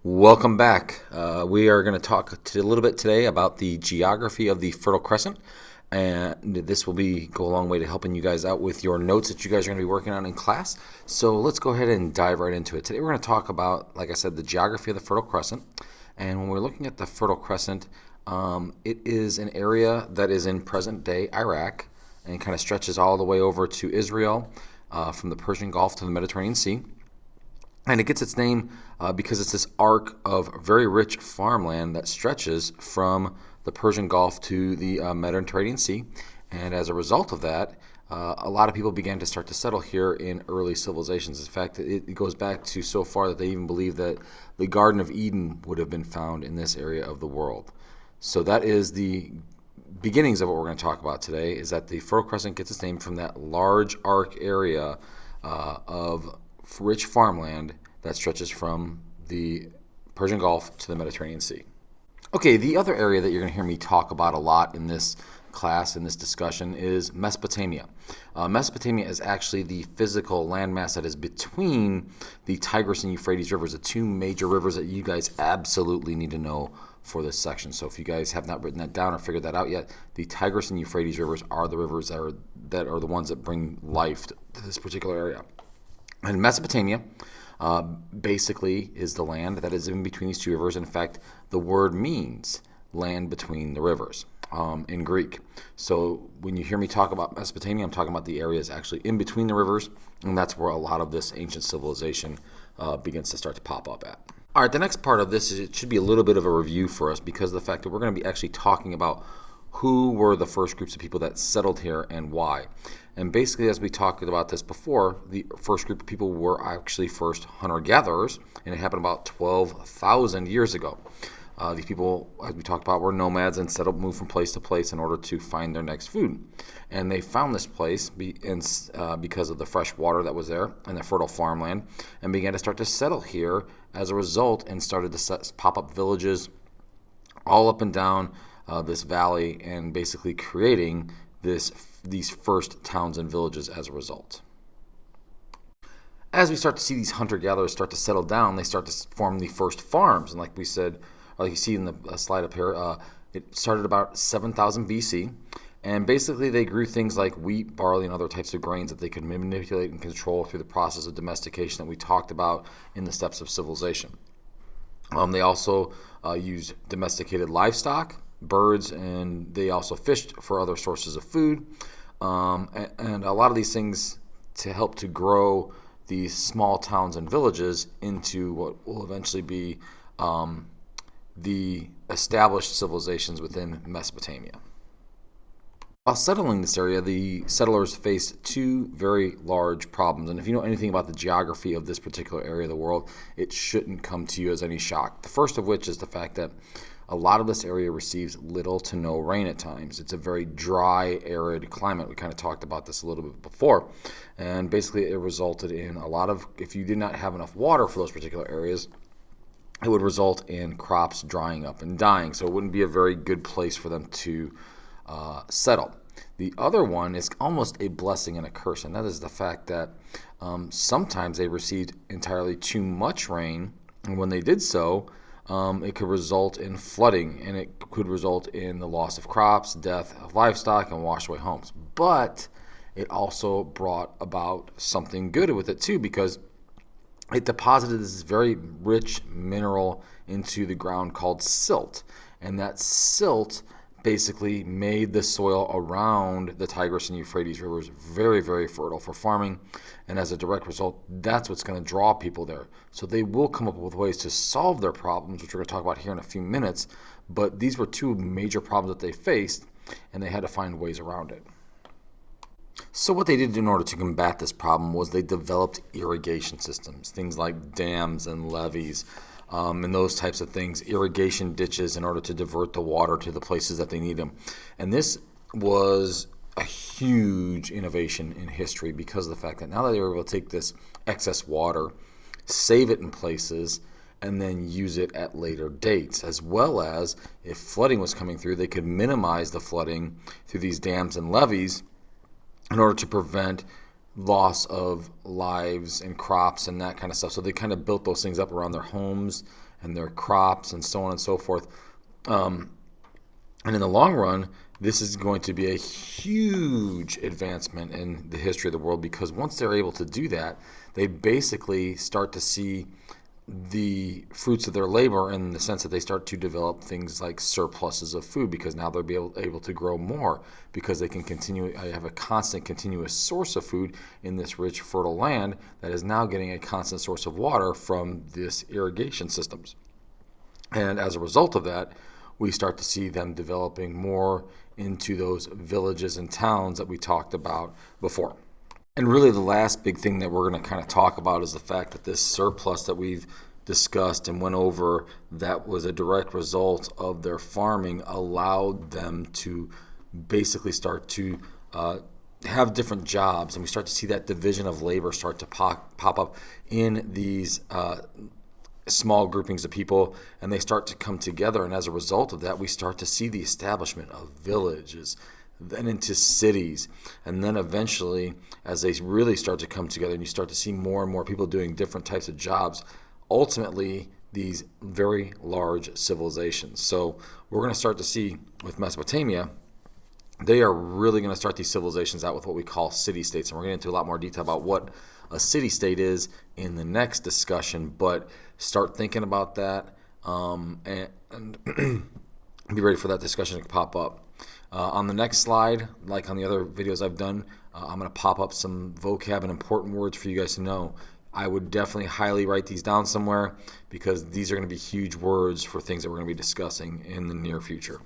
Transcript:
Welcome back. We are going to talk a little bit today about the geography of the Fertile Crescent, and this will go a long way to helping you guys out with your notes that you guys are going to be working on in class. So let's go ahead and dive right into it. Today we're going to talk about, like I said, the geography of the Fertile Crescent. And when we're looking at the Fertile Crescent, it is an area that is in present-day Iraq and kind of stretches all the way over to Israel, from the Persian Gulf to the Mediterranean Sea. And it gets its name because it's this arc of very rich farmland that stretches from the Persian Gulf to the Mediterranean Sea. And as a result of that, a lot of people began to start to settle here in early civilizations. In fact, it goes back to so far that they even believe that the Garden of Eden would have been found in this area of the world. So that is the beginnings of what we're going to talk about today, is that the Fertile Crescent gets its name from that large arc area of rich farmland that stretches from the Persian Gulf to the Mediterranean Sea. Okay, the other area that you're going to hear me talk about a lot in this class, in this discussion, is Mesopotamia. Mesopotamia is actually the physical landmass that is between the Tigris and Euphrates rivers, the two major rivers that you guys absolutely need to know for this section. So if you guys have not written that down or figured that out yet, the Tigris and Euphrates rivers are the rivers that are the ones that bring life to this particular area. And Mesopotamia basically is the land that is in between these two rivers. In fact, the word means land between the rivers in Greek. So when you hear me talk about Mesopotamia, I'm talking about the areas actually in between the rivers, and that's where a lot of this ancient civilization begins to start to pop up at. All right, the next part of this is it should be a little bit of a review for us because of the fact that we're going to be actually talking about who were the first groups of people that settled here and why. And basically, as we talked about this before, the first group of people were actually first hunter-gatherers, and it happened about 12,000 years ago. These people, as we talked about, were nomads and moved from place to place in order to find their next food. And they found this place because of the fresh water that was there and the fertile farmland, and began to start to settle here as a result, and started to pop up villages all up and down this valley, and basically creating these first towns and villages as a result. As we start to see these hunter-gatherers start to settle down, they start to form the first farms. And like we said, like you see in the slide up here, it started about 7,000 BC. And basically they grew things like wheat, barley, and other types of grains that they could manipulate and control through the process of domestication that we talked about in the steps of civilization. They also used domesticated livestock, birds, and they also fished for other sources of food. And a lot of these things to help to grow these small towns and villages into what will eventually be the established civilizations within Mesopotamia. While settling this area, the settlers faced two very large problems. And if you know anything about the geography of this particular area of the world, it shouldn't come to you as any shock. The first of which is the fact that a lot of this area receives little to no rain at times. It's a very dry, arid climate. We kind of talked about this a little bit before. And basically it resulted in a lot of, if you did not have enough water for those particular areas, it would result in crops drying up and dying. So it wouldn't be a very good place for them to settle. The other one is almost a blessing and a curse, and that is the fact that sometimes they received entirely too much rain, and when they did so, it could result in flooding, and it could result in the loss of crops, death of livestock, and wash away homes. But it also brought about something good with it too, because it deposited this very rich mineral into the ground called silt, and that silt basically made the soil around the Tigris and Euphrates rivers very, very fertile for farming. And as a direct result, that's what's going to draw people there. So they will come up with ways to solve their problems, which we're going to talk about here in a few minutes. But these were two major problems that they faced, and they had to find ways around it. So what they did in order to combat this problem was they developed irrigation systems, things like dams and levees, and those types of things, irrigation ditches in order to divert the water to the places that they need them. And this was a huge innovation in history because of the fact that now that they were able to take this excess water, save it in places, and then use it at later dates, as well as if flooding was coming through, they could minimize the flooding through these dams and levees in order to prevent loss of lives and crops and that kind of stuff. So they kind of built those things up around their homes and their crops and so on and so forth. And in the long run, this is going to be a huge advancement in the history of the world, because once they're able to do that, they basically start to see the fruits of their labor, in the sense that they start to develop things like surpluses of food, because now they'll be able to grow more, because they can have a constant, continuous source of food in this rich, fertile land that is now getting a constant source of water from this irrigation systems. And as a result of that, we start to see them developing more into those villages and towns that we talked about before. And really the last big thing that we're going to kind of talk about is the fact that this surplus that we've discussed and went over, that was a direct result of their farming, allowed them to basically start to have different jobs. And we start to see that division of labor start to pop up in these small groupings of people, and they start to come together. And as a result of that, we start to see the establishment of villages, then into cities, and then eventually, as they really start to come together and you start to see more and more people doing different types of jobs, ultimately these very large civilizations. So we're going to start to see with Mesopotamia, they are really going to start these civilizations out with what we call city-states, and we're going to get into a lot more detail about what a city-state is in the next discussion, but start thinking about that and be ready for that discussion to pop up. On the next slide, like on the other videos I've done, I'm going to pop up some vocab and important words for you guys to know. I would definitely highly write these down somewhere, because these are going to be huge words for things that we're going to be discussing in the near future.